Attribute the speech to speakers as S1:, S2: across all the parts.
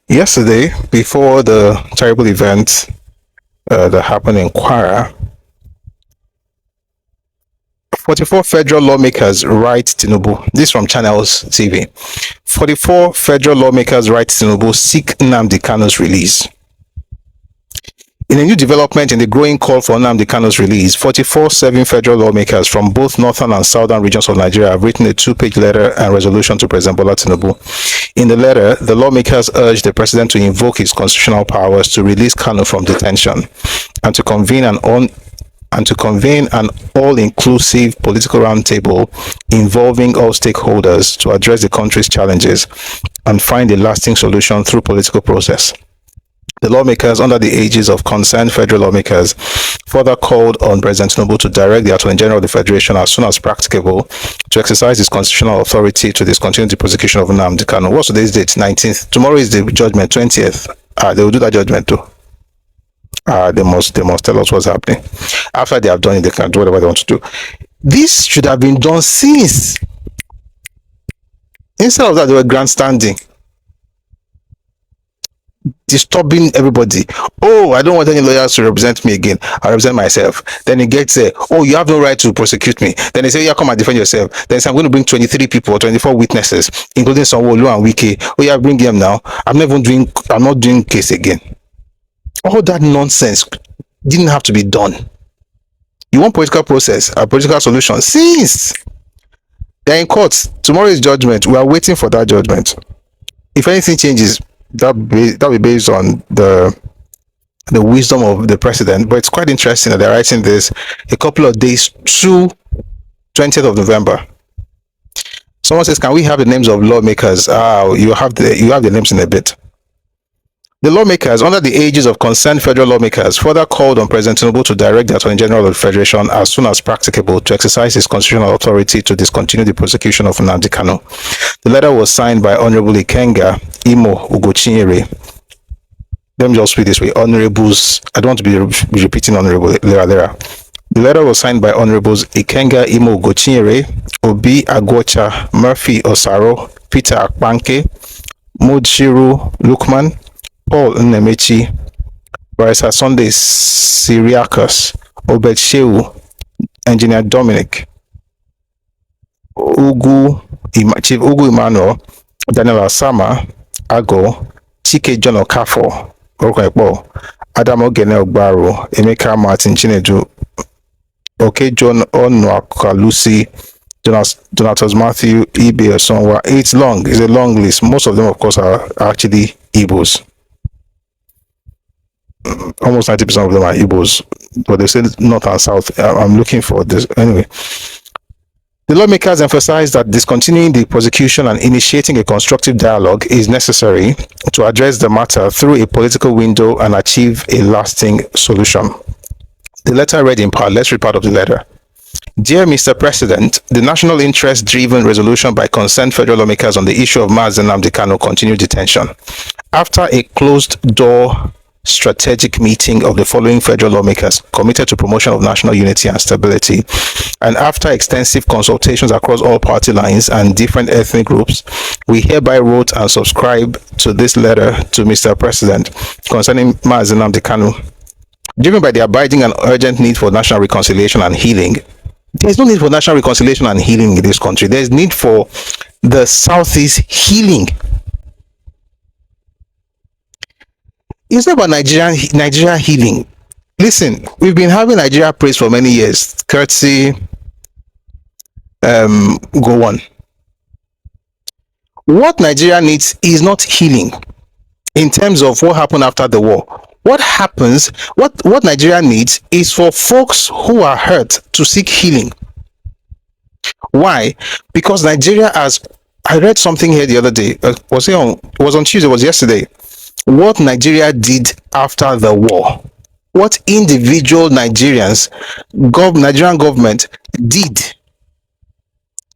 S1: Yesterday, before the terrible event that happened in Kwara, 44 federal lawmakers write Tinubu. This from Channels TV. 44 federal lawmakers write Tinubu seek Nnamdi Kanu's release. In a new development in the growing call for Nnamdi Kanu's release, 44 serving federal lawmakers from both northern and southern regions of Nigeria have written a two-page letter and resolution to President Bola Tinubu. In the letter, the lawmakers urge the president to invoke his constitutional powers to release Kanu from detention and to convene an all-inclusive political roundtable involving all stakeholders to address the country's challenges and find a lasting solution through political process. The lawmakers, under the aegis of concerned federal lawmakers, further called on President Tinubu to direct the Attorney General of the Federation as soon as practicable to exercise his constitutional authority to discontinue the prosecution of Nnamdi Kanu. What's today's date? 19th. Tomorrow is the judgment, 20th. They will do that judgment too. They must tell us what's happening. After they have done it, they can do whatever they want to do. This should have been done since. Instead of that, they were grandstanding, disturbing everybody. Oh, I don't want any lawyers to represent me again. I represent myself. Then it gets oh, you have no right to prosecute me. Then they say, yeah, come and defend yourself. Then say, I'm going to bring 23 people or 24 witnesses, including Sanwo-Olu and Wike. Oh yeah, bring them now. I'm not doing case again. All that nonsense didn't have to be done. You want political process, a political solution. Since they're in court, tomorrow is judgment. We are waiting for that judgment. If anything changes, that'll be based on the wisdom of the president. But it's quite interesting that they're writing this a couple of days to 20th of November. Someone says, "Can we have the names of lawmakers?" You have the names in a bit. The lawmakers, under the aegis of concerned federal lawmakers, further called on President Tinubu to direct the Attorney General of the Federation as soon as practicable to exercise his constitutional authority to discontinue the prosecution of Nnamdi Kanu. The letter was signed by Honorable Ikenga Imo Ugochinyere. Let me just read this way. Honorables, I don't want to be repeating Honorable Lera. The letter was signed by Honorables Ikenga Imo Ugochinyere, Obi Agwocha, Murphy Osaro, Peter Akpanke, Mudshiru Lukman, Paul Nnemechi, Barrister Sunday Syriacus, Obed Shehu, Engineer Dominic, Chief Ugu Emmanuel, Daniel Asama, Ago, Chike John Okafor, Adam Ogene Ogbaro, Emeka Martin Chinedu, Oke John Onwakalusi, Donatus Matthew, Ibe Osonwa. It's long, it's a long list. Most of them, of course, are actually Igbos. Almost 90% of them are Igbos, but they say north and south. I'm looking for this anyway. The lawmakers emphasized that discontinuing the prosecution and initiating a constructive dialogue is necessary to address the matter through a political window and achieve a lasting solution. The letter read in part. Let's read part of the letter. Dear Mr. President, the national interest-driven resolution by concerned federal lawmakers on the issue of Mazi Nnamdi Kanu continued detention. After a closed-door strategic meeting of the following federal lawmakers committed to promotion of national unity and stability, and after extensive consultations across all party lines and different ethnic groups, we hereby wrote and subscribe to this letter to Mr. President concerning Mazi Nnamdi Kanu. Driven by the abiding and urgent need for national reconciliation and healing, there is no need for national reconciliation and healing in this country. There is need for the Southeast healing. It's not about Nigeria healing. Listen, we've been having Nigeria praised for many years. Courtesy, go on. What Nigeria needs is not healing in terms of what happened after the war. What happens, what Nigeria needs is for folks who are hurt to seek healing. Why? Because Nigeria has, I read something here the other day, it was on Tuesday, it was yesterday. What Nigeria did after the war, what individual Nigerian government did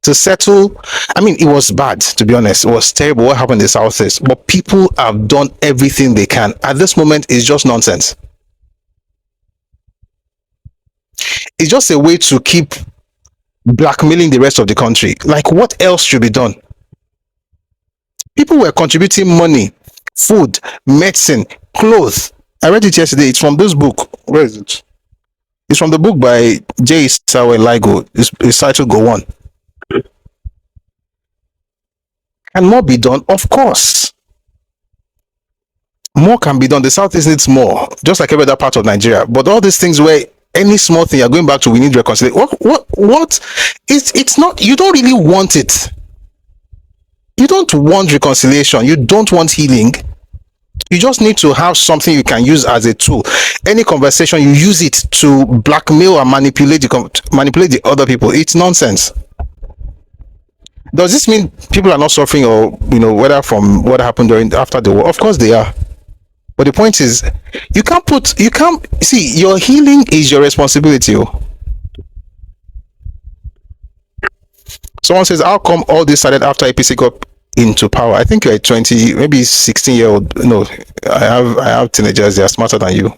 S1: to settle. I mean, it was bad, to be honest. It was terrible what happened in the Southeast, but people have done everything they can. At this moment, it's just nonsense. It's just a way to keep blackmailing the rest of the country. Like, what else should be done? People were contributing money food, medicine, clothes. I read it yesterday. It's from this book. Where is it? It's from the book by J. Sawe Ligo. It's titled Go On. Can more be done? Of course. More can be done. The Southeast needs more, just like every other part of Nigeria. But all these things where any small thing you're going back to, we need reconciliation. What? It's not, you don't really want it. You don't want reconciliation. You don't want healing. You just need to have something you can use as a tool. Any conversation, you use it to blackmail and manipulate the other people. It's nonsense. Does this mean people are not suffering, or whether from what happened after the war? Of course they are. But the point is, you can't see, your healing is your responsibility. Someone says, how come all this started after APC got into power? I think you're a 20, maybe 16-year-old. No, I have teenagers. They are smarter than you.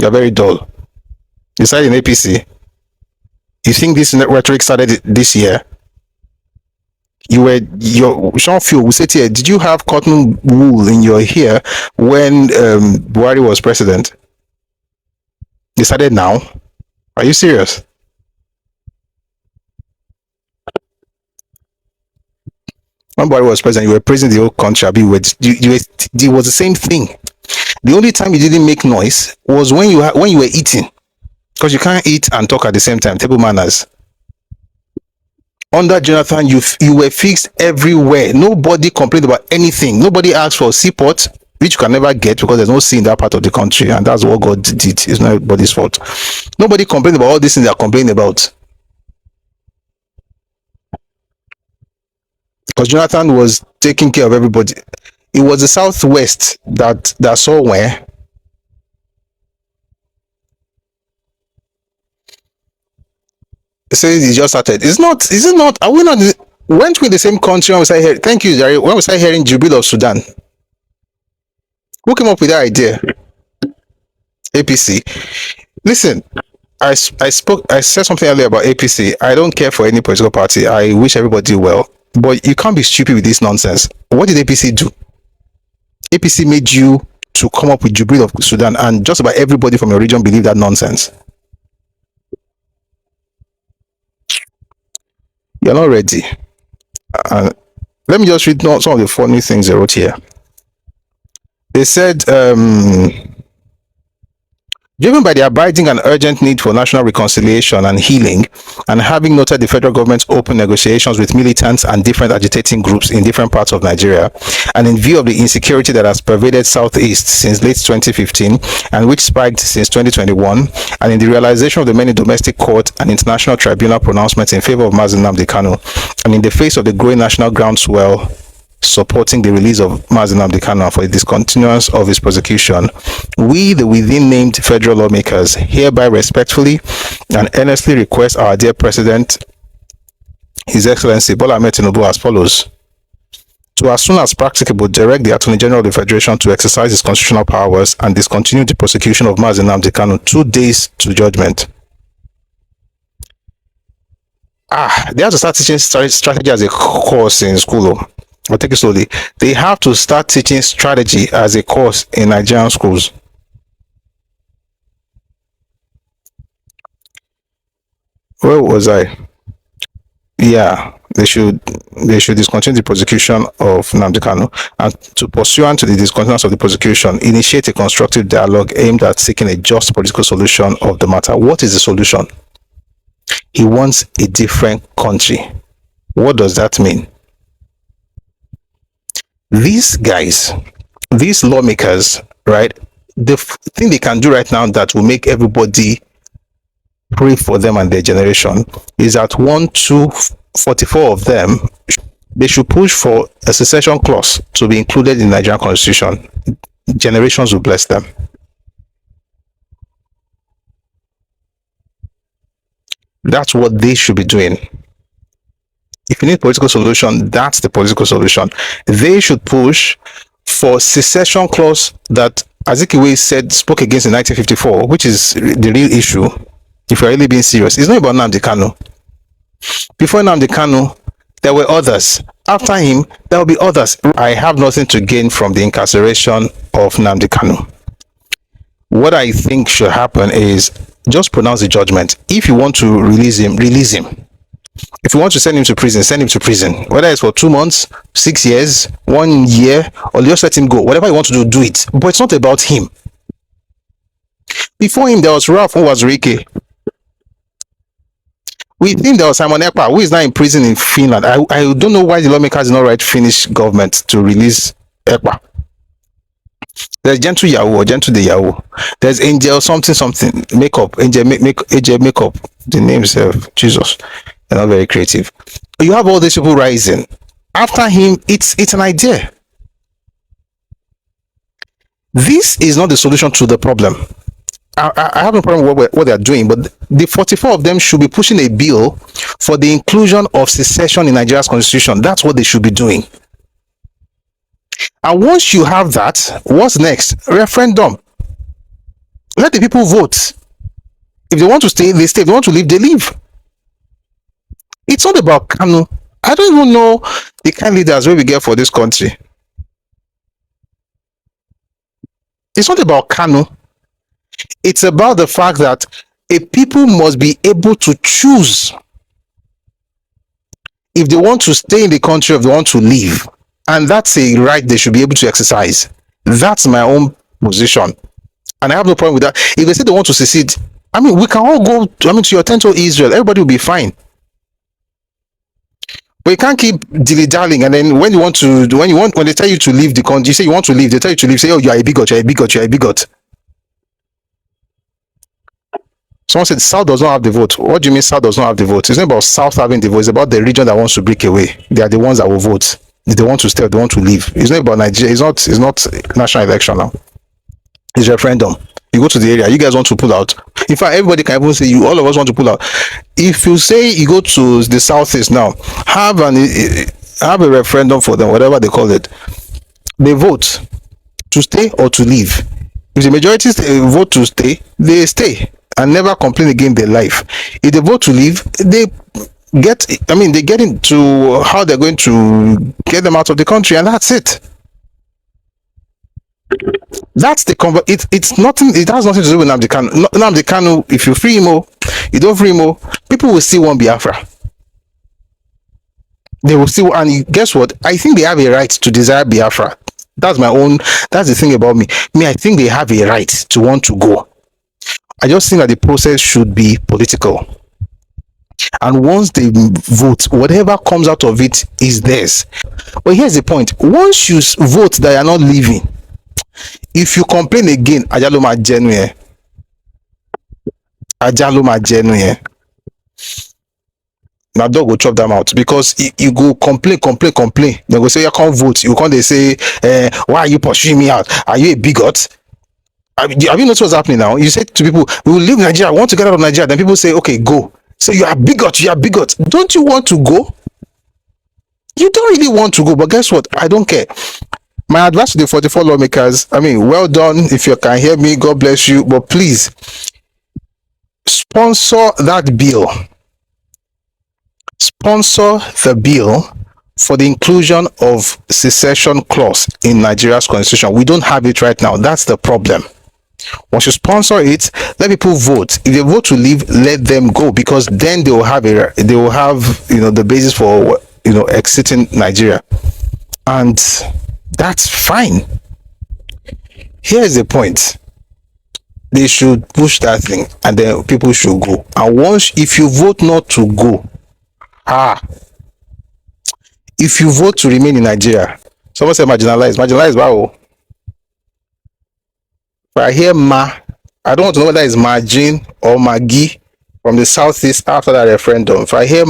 S1: You're very dull. You started in APC. You think this rhetoric started this year? Your Jean-Phil, we said here, did you have cotton wool in your hair when Buhari was president? You started now? Are you serious? When Buhari was president, you were praising the whole country. It was the same thing. The only time you didn't make noise was when you were eating, because you can't eat and talk at the same time. Table manners. Under Jonathan, you were fixed everywhere. Nobody complained about anything. Nobody asked for seaport, which you can never get because there's no sea in that part of the country, and that's what God did. It's not everybody's fault. Nobody complained about all these things they're complaining about, because Jonathan was taking care of everybody. It was the Southwest that saw where. Says it just started. Is it not? Are we not? Weren't we in the same country when we started hearing? Thank you, Jerry. When we started hearing Jubilee of Sudan, who came up with that idea? APC. Listen, I said something earlier about APC. I don't care for any political party. I wish everybody well, but you can't be stupid with this nonsense. What did APC do? APC made you to come up with Jubilee of Sudan, and just about everybody from your region believe that nonsense. You're not ready. Let me just read some of the funny things they wrote here. They said, driven by the abiding and urgent need for national reconciliation and healing, and having noted the federal government's open negotiations with militants and different agitating groups in different parts of Nigeria, and in view of the insecurity that has pervaded Southeast since late 2015 and which spiked since 2021, and in the realization of the many domestic court and international tribunal pronouncements in favor of Nnamdi Kanu, and in the face of the growing national groundswell supporting the release of Nnamdi Kanu for the discontinuance of his prosecution, we, the within named federal lawmakers, hereby respectfully and earnestly request our dear President, His Excellency Bola Ahmed Tinubu, as follows: to, as soon as practicable, direct the Attorney General of the Federation to exercise his constitutional powers and discontinue the prosecution of Nnamdi Kanu 2 days to judgment. They have to start teaching strategy as a course in school. I'll take it slowly. They have to start teaching strategy as a course in Nigerian schools. Where was I? Yeah, they should discontinue the prosecution of Nnamdi Kanu, and to pursuant to the discontinuance of the prosecution, initiate a constructive dialogue aimed at seeking a just political solution of the matter. What is the solution? He wants a different country. What does that mean? These guys, these lawmakers, right? The thing they can do right now that will make everybody pray for them and their generation is that 44 of them, they should push for a secession clause to be included in the Nigerian constitution. Generations will bless them. That's what they should be doing. If you need political solution, that's the political solution. They should push for secession clause that Azikiwe spoke against in 1954, which is the real issue. If you're really being serious, it's not about Nnamdi Kanu. Before Nnamdi Kanu, there were others. After him, there will be others. I have nothing to gain from the incarceration of Nnamdi Kanu. What I think should happen is just pronounce the judgment. If you want to release him, release him. If you want to send him to prison, send him to prison. Whether it's for 2 months, 6 years, 1 year, or just let him go. Whatever you want to do, do it. But it's not about him. Before him, there was Ralph, who was Ricky. With him, there was Simon Ekpa, who is now in prison in Finland. I don't know why the lawmakers did not write Finnish government to release Ekpa. There's Gentle Yahoo or Gentle the Yahoo. There's Angel something makeup. Angel makeup. The name itself, Jesus. They're not very creative. You have all these people rising. After him, it's an idea. This is not the solution to the problem. I have no problem with what they are doing, but the 44 of them should be pushing a bill for the inclusion of secession in Nigeria's constitution. That's what they should be doing. And once you have that, what's next? Referendum. Let the people vote. If they want to stay, they stay. If they want to leave, they leave. It's not about Kanu. I don't even know the kind of leaders we get for this country. It's not about Kanu. It's about the fact that a people must be able to choose if they want to stay in the country or if they want to leave. And that's a right they should be able to exercise. That's my own position. And I have no problem with that. If they say they want to secede, I mean, we can all go to your tent of Israel. Everybody will be fine. But you can't keep dilly-dallying, and then when they tell you to leave the country, you say you want to leave, they tell you to leave, say, oh, you are a bigot, you are a bigot, you are a bigot. Someone said South does not have the vote. What do you mean South does not have the vote? It's not about South having the vote, it's about the region that wants to break away. They are the ones that will vote. If they want to stay or they want to leave. It's not about Nigeria, it's not national election now. It's referendum. You go to the area, you guys want to pull out. In fact, everybody can even say all of us want to pull out. If you say you go to the southeast now, have a referendum for them, whatever they call it. They vote to stay or to leave. If the majority vote to stay, they stay and never complain again in their life. If they vote to leave, they get into how they're going to get them out of the country, and that's it. That's the it's nothing. It has nothing to do with Nnamdi Kanu. Nnamdi Kanu, if you free him, you don't free him, people will still want Biafra. They will still, and guess what? I think they have a right to desire Biafra. That's the thing about me. I think they have a right to want to go. I just think that the process should be political. And once they vote, whatever comes out of it is theirs. But here's the point. Once you vote that you're not leaving, if you complain again, Ajaloma genuine. Now dog will chop them out, because you go complain. They go say you can't vote. You can't. They say, why are you pursuing me out? Are you a bigot? Have you noticed what's happening now? You say to people, we will leave Nigeria. I want to get out of Nigeria. Then people say, okay, go. So you are bigot. You are bigot. Don't you want to go? You don't really want to go, but guess what? I don't care. My advice to the 44 lawmakers, well done. If you can hear me, God bless you. But please, sponsor that bill. Sponsor the bill for the inclusion of secession clause in Nigeria's constitution. We don't have it right now. That's the problem. Once you sponsor it, let people vote. If they vote to leave, let them go, because then they will have the basis for exiting Nigeria, and that's fine. Here's the point. They should push that thing, and then people should go. And if you vote not to go, if you vote to remain in Nigeria, someone said marginalized, wow. But I hear I don't want to know whether it's Margin or Magi from the southeast after that referendum. If I hear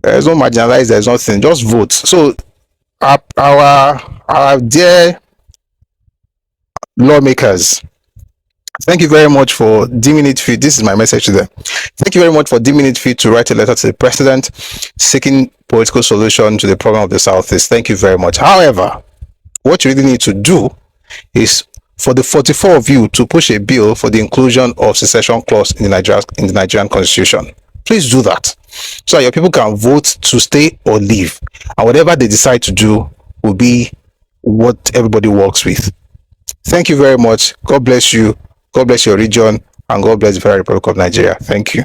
S1: there's no marginalized, there's nothing, just vote. So our dear lawmakers, thank you very much for deeming it fit. This is my message to them. Thank you very much for deeming it fit to write a letter to the president seeking political solution to the problem of the Southeast. Thank you very much. However, what you really need to do is for the 44 of you to push a bill for the inclusion of secession clause in the Nigerian constitution. Please do that so that your people can vote to stay or leave. And whatever they decide to do will be what everybody works with. Thank you very much. God bless you. God bless your region. And God bless the Federal Republic of Nigeria. Thank you.